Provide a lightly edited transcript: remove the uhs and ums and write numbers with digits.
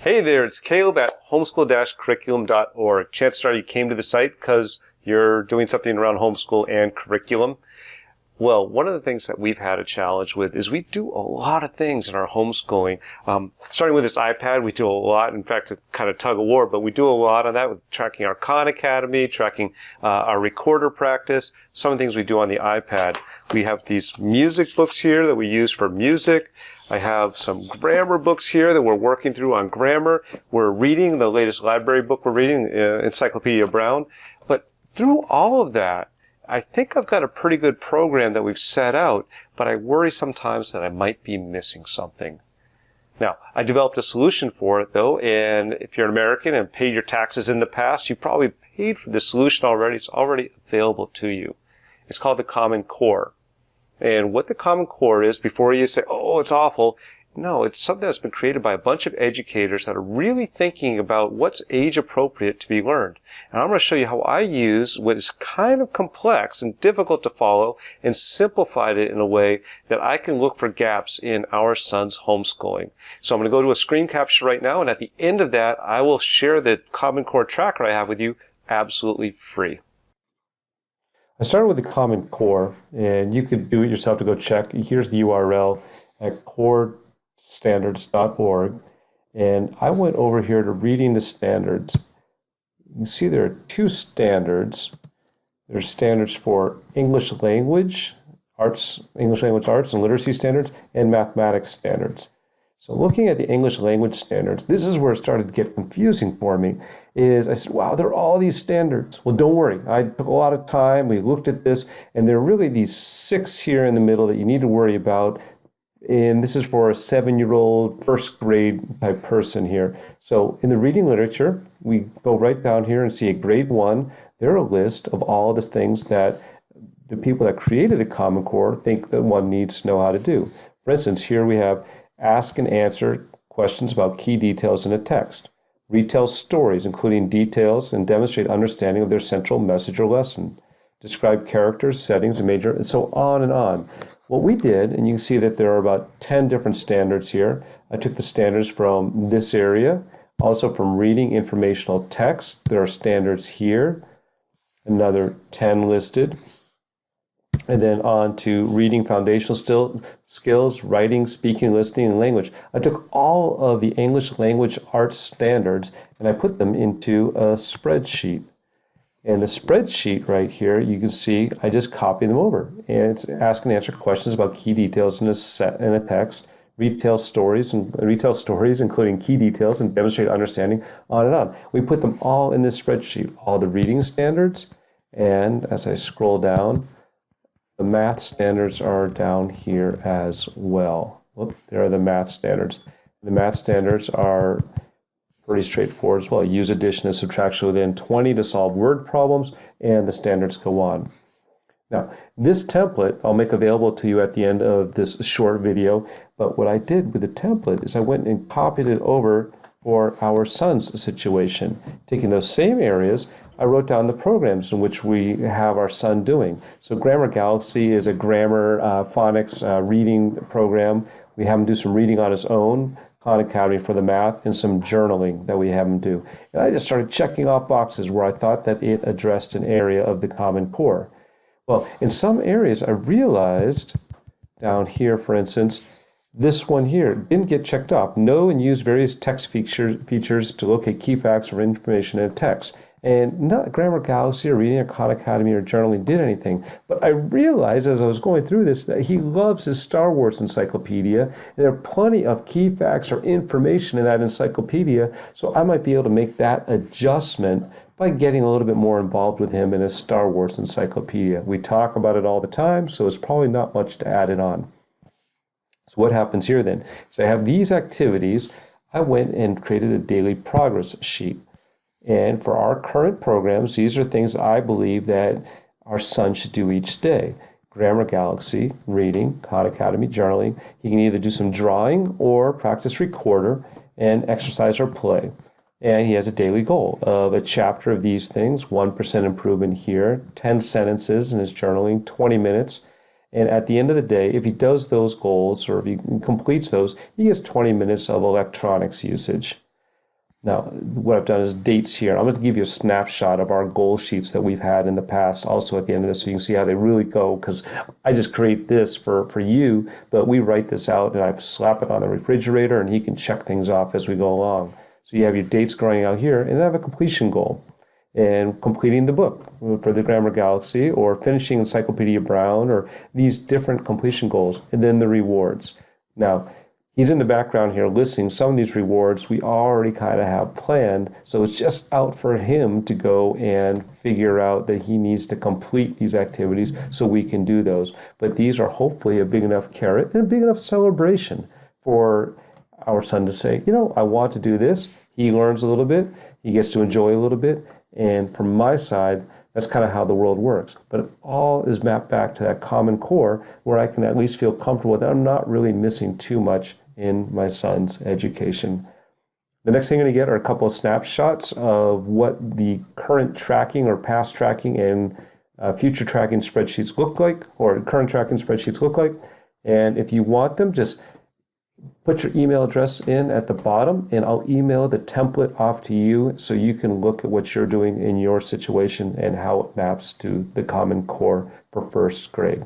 Hey there, it's Caleb at homeschool-curriculum.org. Chances are you came to the site because you're doing something around homeschool and curriculum. Well, one of the things that we've had a challenge with is we do a lot of things in our homeschooling. Starting with this iPad, we do a lot. In fact, it's kind of tug of war, but we do a lot of that with tracking our Khan Academy, tracking our recorder practice, some of the things we do on the iPad. We have these music books here that we use for music. I have some grammar books here that we're working through on grammar. We're reading the latest library book we're reading, Encyclopedia Brown. But through all of that, I think I've got a pretty good program that we've set out, but I worry sometimes that I might be missing something. Now, I developed a solution for it, though, and if you're an American and paid your taxes in the past, you probably paid for this solution already. It's already available to you. It's called the Common Core. And what the Common Core is, before you say, oh, it's awful, no, it's something that's been created by a bunch of educators that are really thinking about what's age appropriate to be learned. And I'm going to show you how I use what is kind of complex and difficult to follow and simplified it in a way that I can look for gaps in our son's homeschooling. So I'm going to go to a screen capture right now, and at the end of that, I will share the Common Core tracker I have with you absolutely free. I started with the Common Core, and you could do it yourself to go check. Here's the URL at corestandards.org, and I went over here to reading the standards. You can see there are two standards. There's standards for English language arts, and literacy standards, and mathematics standards. So looking at the English language standards, this is where it started to get confusing for me. I said, wow, there are all these standards. Well, don't worry. I took a lot of time. We looked at this, and there are really these 6 here in the middle that you need to worry about. And this is for a 7-year-old first grade type person here. So in the reading literature, we go right down here and see a grade 1. There are a list of all the things that the people that created the Common Core think that one needs to know how to do. For instance, here we have ask and answer questions about key details in a text. Retell stories, including details, and demonstrate understanding of their central message or lesson. Describe characters, settings, and major, and so on and on. What we did, and you can see that there are about 10 different standards here. I took the standards from this area, also from reading informational text. There are standards here, another 10 listed. And then on to reading foundational skills, writing, speaking, listening, and language. I took all of the English language arts standards and I put them into a spreadsheet. And the spreadsheet right here, you can see I just copied them over. And it's ask and answer questions about key details in a text, retell stories, including key details, and demonstrate understanding, on and on. We put them all in this spreadsheet, all the reading standards. And as I scroll down, the math standards are down here as well. Look, there are the math standards. The math standards are pretty straightforward as well. Use addition and subtraction within 20 to solve word problems, and the standards go on. Now, this template I'll make available to you at the end of this short video, but what I did with the template is I went and copied it over for our son's situation. Taking those same areas, I wrote down the programs in which we have our son doing. So Grammar Galaxy is a grammar phonics reading program. We have him do some reading on his own, Khan Academy for the math, and some journaling that we have him do. And I just started checking off boxes where I thought that it addressed an area of the Common Core. Well, in some areas I realized, down here for instance, this one here didn't get checked off. Know and use various text features to locate key facts or information in a text. And not Grammar Galaxy or Reading or Khan Academy or Journaling did anything. But I realized as I was going through this that he loves his Star Wars encyclopedia. And there are plenty of key facts or information in that encyclopedia. So I might be able to make that adjustment by getting a little bit more involved with him in his Star Wars encyclopedia. We talk about it all the time, so it's probably not much to add it on. So what happens here then? So I have these activities. I went and created a daily progress sheet. And for our current programs, these are things I believe that our son should do each day. Grammar Galaxy, reading, Khan Academy, journaling. He can either do some drawing or practice recorder and exercise or play. And he has a daily goal of a chapter of these things, 1% improvement here, 10 sentences in his journaling, 20 minutes. And at the end of the day, if he does those goals or if he completes those, he gets 20 minutes of electronics usage. Now, what I've done is dates here. I'm going to give you a snapshot of our goal sheets that we've had in the past also at the end of this so you can see how they really go, because I just create this for you, but we write this out and I slap it on the refrigerator and he can check things off as we go along. So you have your dates growing out here and then I have a completion goal and completing the book for the Grammar Galaxy or finishing Encyclopedia Brown or these different completion goals and then the rewards. Now, he's in the background here listing some of these rewards we already kind of have planned. So it's just out for him to go and figure out that he needs to complete these activities so we can do those. But these are hopefully a big enough carrot and a big enough celebration for our son to say, I want to do this. He learns a little bit. He gets to enjoy a little bit. And from my side, that's kind of how the world works. But it all is mapped back to that common core where I can at least feel comfortable that I'm not really missing too much in my son's education. The next thing you're going to get are a couple of snapshots of what the current tracking or past tracking and future tracking spreadsheets look like, or current tracking spreadsheets look like. And if you want them, just put your email address in at the bottom and I'll email the template off to you so you can look at what you're doing in your situation and how it maps to the Common Core for first grade.